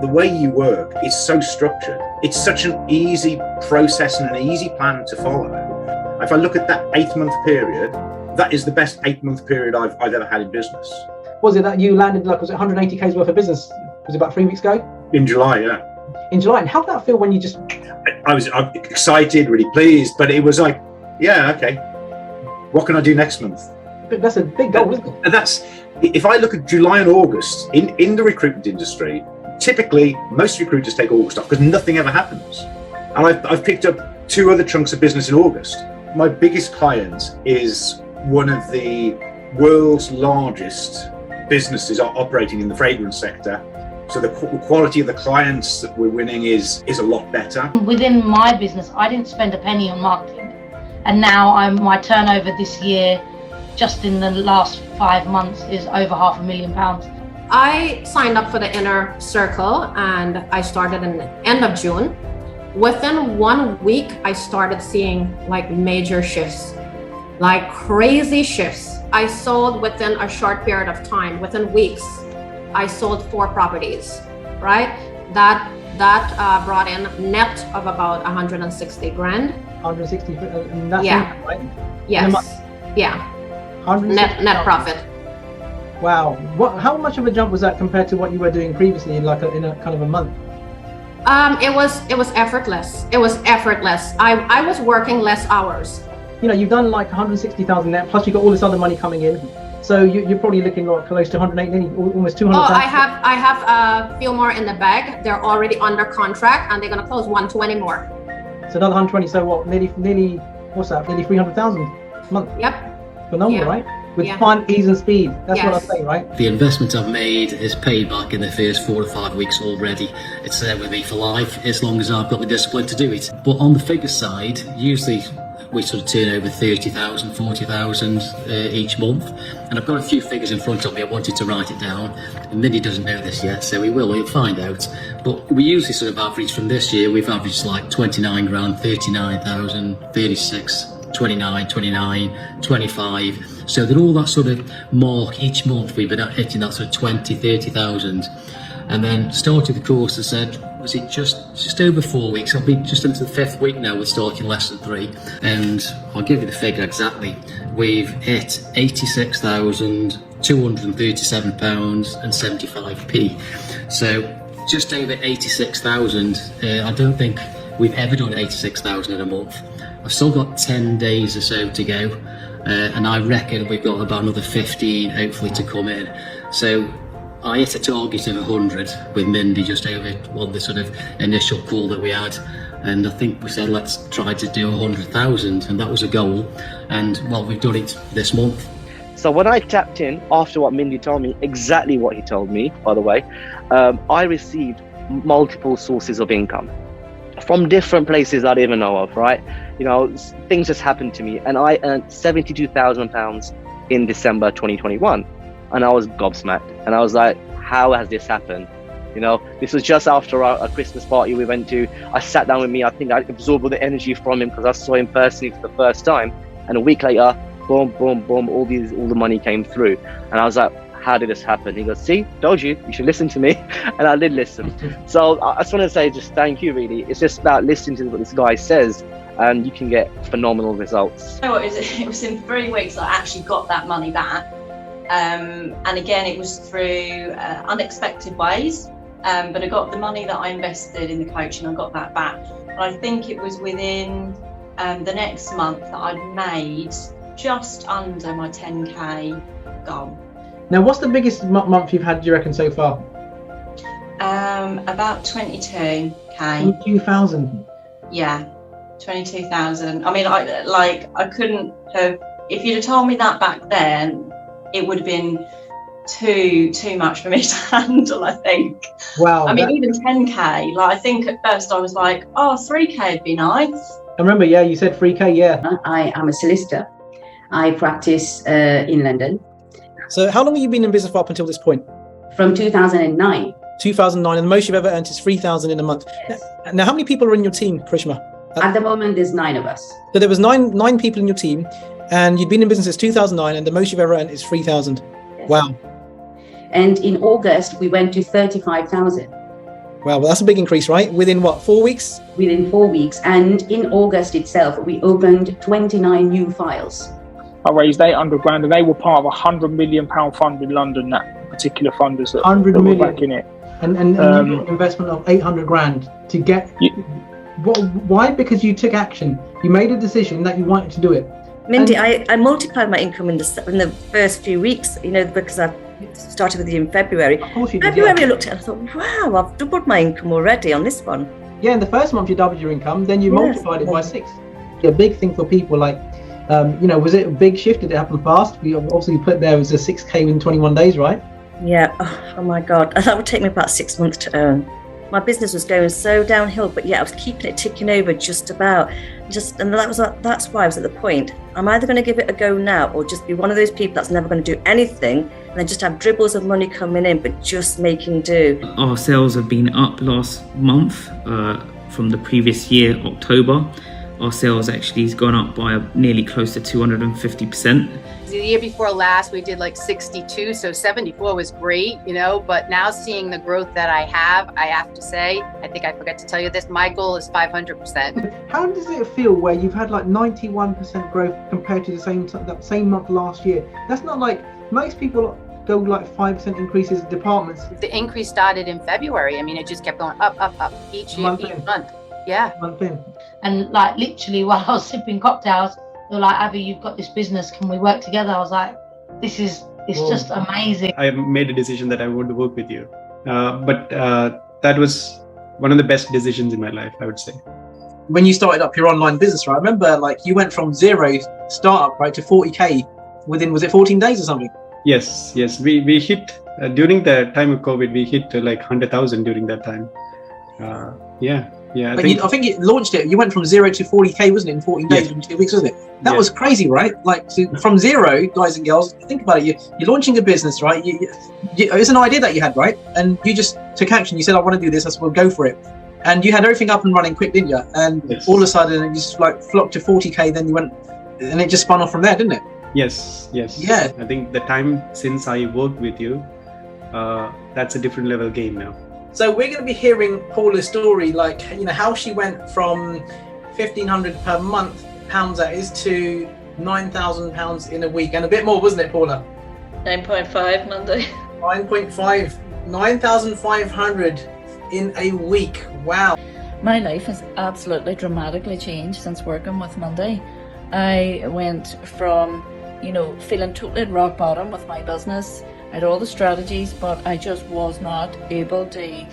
the way you work is so structured. It's such an easy process and an easy plan to follow. If I look at that 8-month period, that is the best 8-month period I've ever had in business. Was it that you landed, like, was it 180K's worth of business? Was it about 3 weeks ago? In July, yeah. In July. And how did that feel when you just... I'm excited, really pleased, but it was like, yeah, okay. What can I do next month? But that's a big goal, isn't it? And that's, if I look at July and August, in the recruitment industry, typically most recruiters take August off because nothing ever happens. And I've picked up 2 other chunks of business in August. My biggest client is one of the world's largest businesses operating in the fragrance sector. So the quality of the clients that we're winning is a lot better. Within my business, I didn't spend a penny on marketing. And now my turnover this year, just in the last 5 months, is over £500,000. I signed up for the inner circle and I started in the end of June. Within 1 week, I started seeing like major shifts, like crazy shifts. I sold within a short period of time, within weeks, I sold 4 properties, right? That brought in net of about 160 grand. 160, and that's Yeah. income, right? Yes, yeah, 160. net profit. Wow. How much of a jump was that compared to what you were doing previously, in a kind of a month? It was effortless. It was effortless. I was working less hours. You know, you've done like 160,000 net, plus you got all this other money coming in. So you're probably looking like close to 180, almost 200,000. Oh, I have a few more in the bag. They're already under contract and they're gonna close 120 more. So another 120, so what, nearly, what's that, nearly 300,000 a month? Yep. Phenomenal, Yeah. right? With Yeah. fun, ease and speed. That's what I Yes. say, right? The investment I've made is paid back in the first 4 to 5 weeks already. It's there with me for life, as long as I've got the discipline to do it. But on the figure side, usually we sort of turn over 30,000, 40,000 each month. And I've got a few figures in front of me. I wanted to write it down. And Mindy doesn't know this yet, so we'll find out. But we usually sort of average from this year, we've averaged like 29 grand, 39,000, 36, 29, 25. So that all that sort of mark each month, we've been hitting that sort of 20, 30,000. And then started the course, I said, was it just over 4 weeks? I'll be just into the 5th week now with starting lesson 3. And I'll give you the figure exactly. We've hit £86,237.75. So just over 86,000. I don't think we've ever done 86,000 in a month. I've still got 10 days or so to go. And I reckon we've got about another 15 hopefully to come in. So I hit a target of 100 with Mindy just over on the sort of initial call that we had, and I think we said let's try to do 100,000, and that was a goal, and well, we've done it this month. So when I tapped in after what Mindy told me, exactly what he told me, by the way, I received multiple sources of income from different places I didn't even know of, right? You know, things just happened to me, and I earned £72,000 in December 2021. And I was gobsmacked, and I was like, how has this happened? You know, this was just after a Christmas party we went to. I sat down with me. I think I absorbed all the energy from him because I saw him personally for the first time. And a week later, boom, boom, boom, all the money came through. And I was like, how did this happen? He goes, see, told you should listen to me. And I did listen. So I just want to say just thank you, really. It's just about listening to what this guy says, and you can get phenomenal results. You know what, it was in 3 weeks that I actually got that money back. And again, it was through unexpected ways, but I got the money that I invested in the coaching, I got that back. And I think it was within the next month that I'd made just under my 10k goal. Now, what's the biggest month you've had, do you reckon, so far? About 22k. 22,000. Yeah, 22,000. I mean, I couldn't have, if you'd have told me that back then, it would have been too much for me to handle, I think. Wow. I mean, even 10k, like I think at first I was like, oh, 3k would be nice. I remember, yeah, you said 3k, yeah. I am a solicitor. I practice in London. So how long have you been in business for up until this point? From 2009. 2009, and the most you've ever earned is 3,000 in a month. Yes. Now, how many people are in your team, Karishma? At the moment, there's 9 of us. So there was nine people in your team, and you'd been in business since 2009, and the most you've ever earned is 3,000. Yes. Wow. And in August, we went to 35,000. Wow, well, that's a big increase, right? Within what, 4 weeks? Within 4 weeks. And in August itself, we opened 29 new files. I raised 800 grand, and they were part of a £100 million fund in London, that particular funders that 100 were million. backing it. And you got an investment of 800 grand to get. Why? Because you took action. You made a decision that you wanted to do it. Mindy, I multiplied my income in the first few weeks, because I started with you in February. Of course you did. February, I looked at it and I thought, wow, I've doubled my income already on this one. Yeah, in the first month you doubled your income, then you multiplied it by 6. A big thing for people, like, was it a big shift? Did it happen fast? We obviously put there was a 6K in 21 days, right? Yeah. Oh my God, that would take me about 6 months to earn. My business was going so downhill, but I was keeping it ticking over just about. And that's why I was at the point. I'm either going to give it a go now, or just be one of those people that's never going to do anything, and then just have dribbles of money coming in, but just making do. Our sales have been up last month from the previous year, October. Our sales actually has gone up by nearly close to 250%. The year before last, we did like 62, so 74 was great, but now seeing the growth that I have to say, I think I forgot to tell you this, my goal is 500%. How does it feel where you've had like 91% growth compared to that same month last year? That's not like most people go like 5% increases in departments. The increase started in February. It just kept going up each year, each month. Yeah. Month in. And like literally while I was sipping cocktails, they were like, Abby, you've got this business, can we work together? I was like, it's just amazing. I made a decision that I want to work with you. But that was one of the best decisions in my life, I would say. When you started up your online business, right? I remember like you went from zero startup, right, to 40K within, was it 14 days or something? Yes. We hit, during the time of COVID, we hit like 100,000 during that time. Yeah, I think you launched it. You went from 0 to 40K, wasn't it, in 14 days, in 2 weeks, wasn't it? That was crazy, right? Like from zero, guys and girls. Think about it. You're launching a business, right? It's an idea that you had, right? And you just took action. You said, "I want to do this. We'll go for it." And you had everything up and running quick, didn't you? And all of a sudden, it just like flopped to 40K. Then you went, and it just spun off from there, didn't it? Yes. Yeah. I think the time since I worked with you, that's a different level game now. So we're going to be hearing Paula's story, like, how she went from £1,500 per month, that is, to £9,000 in a week, and a bit more, wasn't it, Paula? 9.5 Monday. 9.5, 9,500 in a week. Wow. My life has absolutely dramatically changed since working with Mindy. I went from, feeling totally at rock bottom with my business. I had all the strategies, but I just was not able to,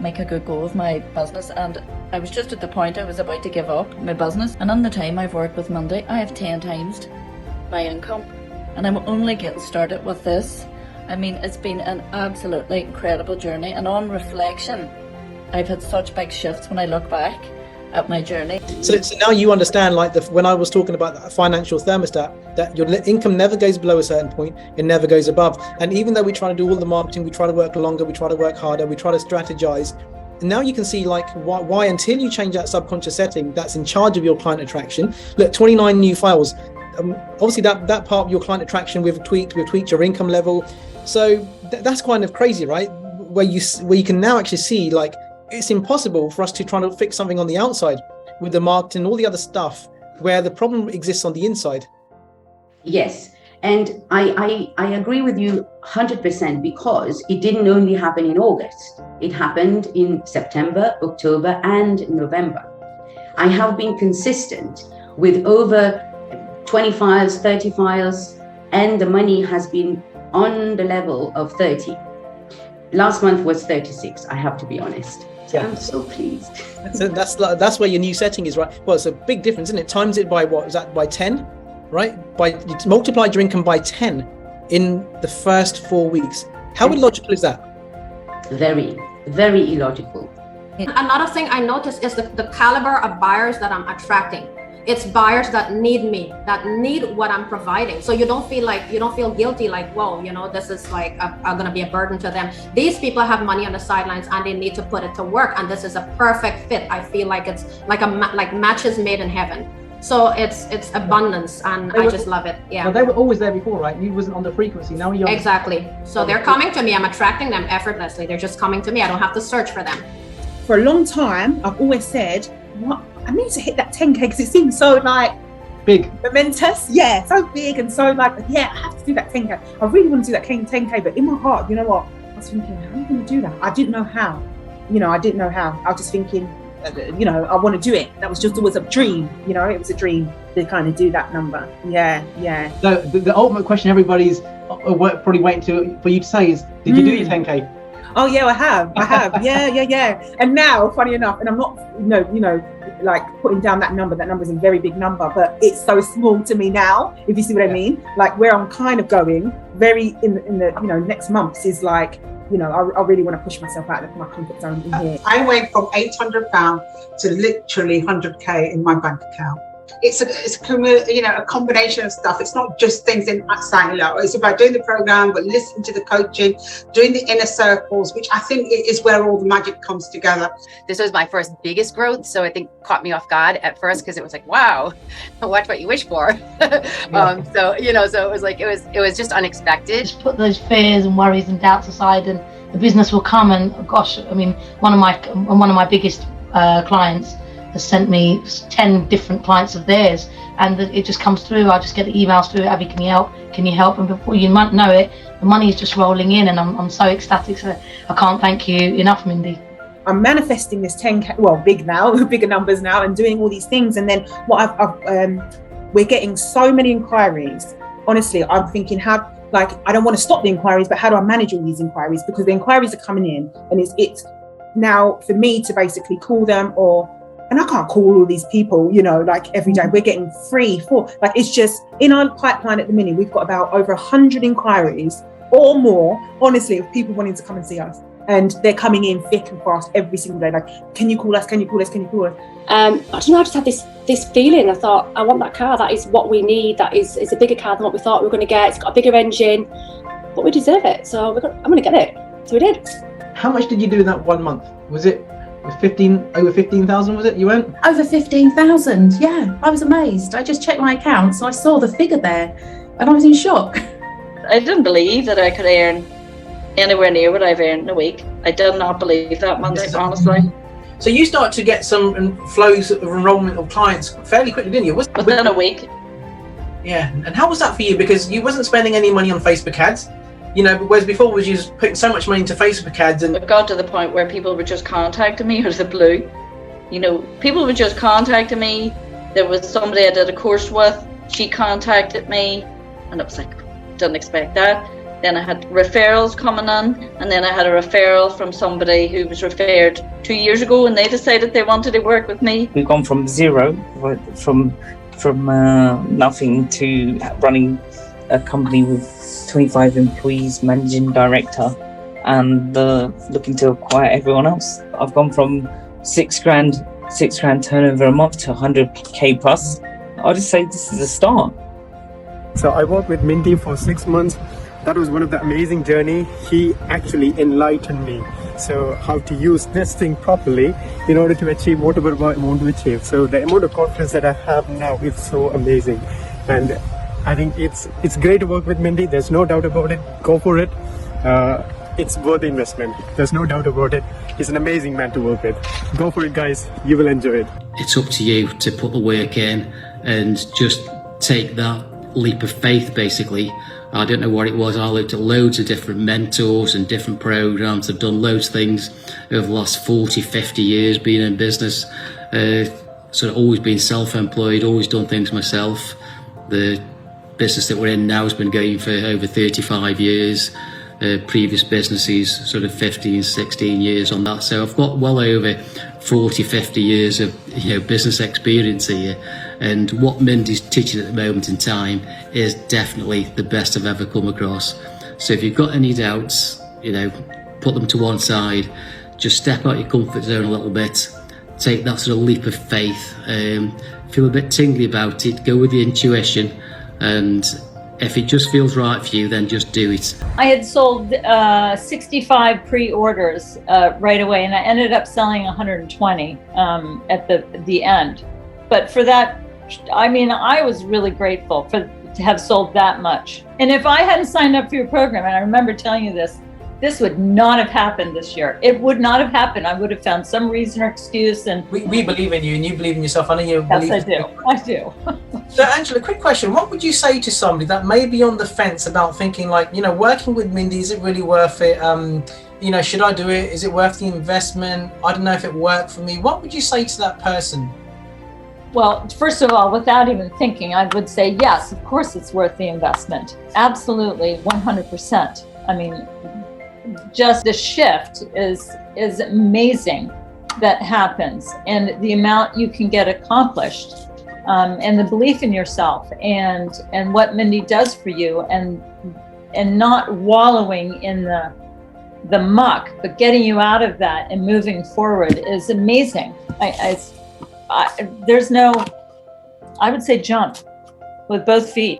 make a good go of my business. And I was just at the point I was about to give up my business. And in the time I've worked with Mindy, I have 10 times my income. And I'm only getting started with this. It's been an absolutely incredible journey. And on reflection, I've had such big shifts when I look back at my journey. So now you understand, like when I was talking about the financial thermostat, that your income never goes below a certain point, it never goes above. And even though we try to do all the marketing, we try to work longer, we try to work harder, we try to strategize. And now you can see like why until you change that subconscious setting that's in charge of your client attraction. Look, 29 new files. Obviously that part of your client attraction we've tweaked your income level. So that's kind of crazy, right? Where you can now actually see like it's impossible for us to try to fix something on the outside with the marketing and all the other stuff where the problem exists on the inside. Yes, and I agree with you 100% because it didn't only happen in August. It happened in September, October, and November. I have been consistent with over 20 files, 30 files, and the money has been on the level of 30. Last month was 36, I have to be honest. So I'm so pleased. So that's where your new setting is, right? Well, it's a big difference, isn't it? Times it by what? Is that by 10? Right? You multiplied your income by 10 in the first 4 weeks. How illogical is that? Very, very illogical. Another thing I noticed is the caliber of buyers that I'm attracting. It's buyers that need me, that need what I'm providing. So you don't feel guilty, like, whoa, this is like I'm gonna be a burden to them. These people have money on the sidelines and they need to put it to work. And this is a perfect fit. I feel like it's like matches made in heaven. So it's abundance, and I just love it. Yeah. Well, they were always there before, right? You wasn't on the frequency. Now you're exactly. So they're coming to me. I'm attracting them effortlessly. They're just coming to me. I don't have to search for them. For a long time, I've always said, "What? I need to hit that 10K because it seems so like big, momentous. Yeah, so big and so like, yeah, I have to do that 10K. I really want to do that 10K, but in my heart, you know what? I was thinking, how are you going to do that? I didn't know how. I didn't know how. I was just thinking, I want to do it. That was just always a dream. It was a dream to kind of do that number. Yeah. So the ultimate question everybody's probably waiting for you to say is, did you do your 10K? Oh yeah, I have. Yeah. And now, funny enough, and I'm not, like putting down that number. That number is a very big number, but it's so small to me now. If you see what I mean, like where I'm kind of going, very in the next months is like, I really want to push myself out of my comfort zone in here. I went from £800 to literally 100K in my bank account. It's a combination of stuff. It's not just things in saying, it's about doing the program, but listening to the coaching, doing the inner circles, which I think is where all the magic comes together. This was my first biggest growth, so I think caught me off guard at first because it was like, wow, watch what you wish for. So it was like it was just unexpected. Just put those fears and worries and doubts aside, and the business will come. And gosh, I mean, one of my biggest clients has sent me 10 different clients of theirs, and it just comes through. I just get the emails through, Abby, can you help? Can you help? And before you might know it, the money is just rolling in, and I'm so ecstatic. So I can't thank you enough, Mindy. I'm manifesting this 10K, well, big now, bigger numbers now, and doing all these things. And then we're getting so many inquiries. Honestly, I'm thinking I don't want to stop the inquiries, but how do I manage all these inquiries? Because the inquiries are coming in, and it's now for me to basically call them, and I can't call all these people, every day. We're getting 3, 4, it's just in our pipeline at the minute. We've got about over 100 inquiries or more, honestly, of people wanting to come and see us. And they're coming in thick and fast every single day. Like, can you call us? Can you call us? Can you call us? I don't know, I just had this feeling. I thought, I want that car. That is what we need. It's a bigger car than what we thought we were going to get. It's got a bigger engine, but we deserve it. So I'm going to get it. So we did. How much did you do in that 1 month? Was it over 15,000, was it? You went? Over 15,000, yeah. I was amazed. I just checked my accounts and I saw the figure there and I was in shock. I didn't believe that I could earn anywhere near what I've earned in a week. I did not believe that Monday, honestly. So you start to get some flows of enrollment of clients fairly quickly, didn't you? Within a week. Yeah, and how was that for you? Because you wasn't spending any money on Facebook ads. Whereas before was you putting so much money into Facebook ads, and it got to the point where people were just contacting me out of the blue. People were just contacting me. There was somebody I did a course with, she contacted me, and I was like, didn't expect that. Then I had referrals coming in, and then I had a referral from somebody who was referred 2 years ago, and they decided they wanted to work with me. We've gone from zero, from nothing to running a company with 25 employees, managing director, and looking to acquire everyone else. I've gone from six grand turnover a month to 100K plus. I'll just say this is a start. So I worked with Mindy for 6 months. That was one of the amazing journey. He actually enlightened me. So how to use this thing properly in order to achieve whatever I want to achieve. So the amount of confidence that I have now is so amazing. And I think it's great to work with Mindy. There's no doubt about it. Go for it. It's worth the investment. There's no doubt about it. He's an amazing man to work with. Go for it, guys. You will enjoy it. It's up to you to put the work in and just take that leap of faith, basically. I don't know what it was. I looked at loads of different mentors and different programs. I've done loads of things over the last 40, 50 years being in business. Sort of always been self-employed, always done things myself. The business that we're in now has been going for over 35 years. Previous businesses, sort of 15, 16 years on that. So I've got well over 40, 50 years of business experience here. And what Mindy's teaching at the moment in time is definitely the best I've ever come across. So if you've got any doubts, put them to one side. Just step out your comfort zone a little bit. Take that sort of leap of faith. Feel a bit tingly about it. Go with your intuition. And if it just feels right for you, then just do it. I had sold 65 pre-orders right away, and I ended up selling 120 at the end. But for that I mean, I was really grateful to have sold that much. And if I hadn't signed up for your program, and I remember telling you this would not have happened this year. It would not have happened. I would have found some reason or excuse. And we believe in you, and you believe in yourself. I know you believe. Yes, I do. So, Angela, quick question: what would you say to somebody that may be on the fence about thinking, like, working with Mindy, is it really worth it? Should I do it? Is it worth the investment? I don't know if it worked for me. What would you say to that person? Well, first of all, without even thinking, I would say yes. Of course, it's worth the investment. Absolutely, 100%. I mean, just the shift is amazing that happens, and the amount you can get accomplished, and the belief in yourself, and what Mindy does for you, and not wallowing in the muck, but getting you out of that and moving forward is amazing. I would say jump with both feet.